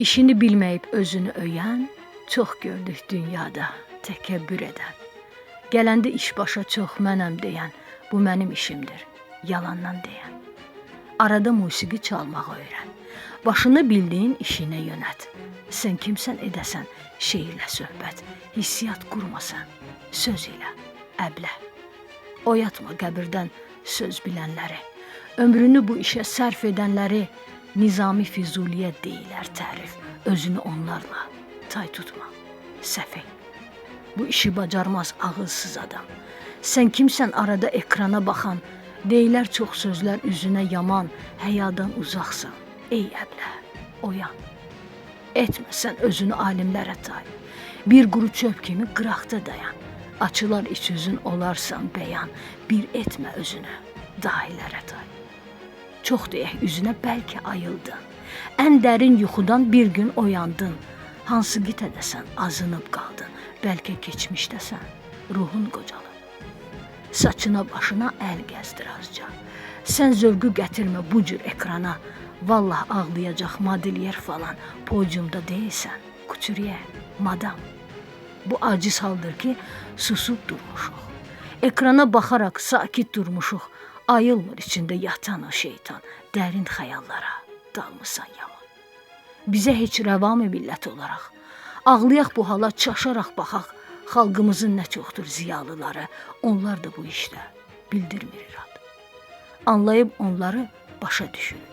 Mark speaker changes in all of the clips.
Speaker 1: İşini bilməyib özünü öyən, çox gördük dünyada təkəbbür edən. Gələndə iş başa çox mənəm deyən, bu mənim işimdir, yalandan deyən. Arada musiqi çalmağı öyrən, başını bildiyin işinə yönət. Sən kimsən edəsən, şeirlə söhbət, hissiyat qurmasan, söz ilə, əblə. Oyatma qəbirdən söz bilənləri, ömrünü bu işə sərf edənləri. Nizami Füzuliyə deyilər tərif, özünü onlarla tay tutma, səfeh. Bu işi bacarmaz ağılsız adam. Sən kimsən arada ekrana baxan, deyilər çox sözlər üzünə yaman, həyadan uzaqsan, ey əblə, oyan. Etməsən özünü alimlərə tay, bir quru çöp kimi qıraqda dayan. Açılar iç üzün olarsan bəyan, bir etmə özünü dahilərə tay. Çox deyək üzünə bəlkə ayıldın, ən dərin yuxudan bir gün oyandın. Hansı qitədəsən azınıb qaldın, bəlkə keçmişdəsən, ruhun qocalıb. Saçına başına əl gəzdir azca, sən zövqü gətirmə bu cür ekrana. Vallah ağlayacaq modilyer falan, podiumda deyilsən, kuturiyə, madam. Bu aciz haldır ki, susub durmuşuq. Ekrana baxaraq sakit durmuşuq. Ayılmır içində yatan o şeytan, dərin xəyallara dalmısan yaman. Bizə heç rəvamı millət olaraq, ağlayaq bu hala çaşaraq baxaq, xalqımızın nə çoxdur ziyalıları, onlar da bu işdə bildirmir irad. Anlayıb onları başa düşürük,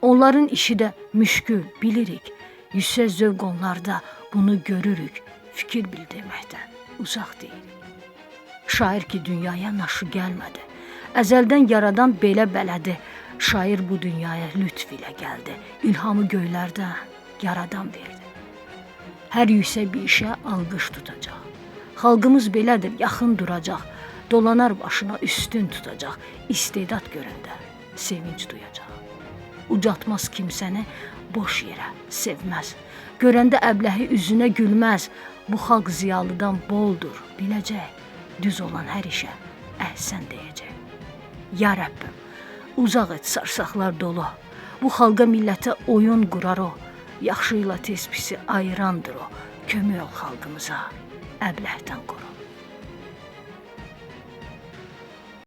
Speaker 1: onların işi də müşkül, bilirik, yüksək zövq onlarda bunu görürük, fikir bildirməkdən uzaq deyirik. Şair ki dünyaya naşı gəlmədi, əzəldən yaradan belə bələdi. Şair bu dünyaya lütf ilə gəldi, ilhamı göylərdən yaradan verdi. Hər yüksək bir işə alqış tutacaq. Xalqımız belədir, yaxın duracaq, dolanar başına üstün tutacaq, istedad görəndə sevinç duyacaq. Ucatmaz kimsəni boş yerə, sevməz, görəndə əbləhi üzünə gülməz. Bu xalq ziyalıdan boldur, biləcək, düz olan hər işə əhsən deyəcək. Ya Rəbbim, uzaq et sarsaqlar dolu, bu xalqa millətə oyun qurar o, yaxşı ilə tez pisi ayırandır o, kömək ol xalqımıza, əbləhdən qoru.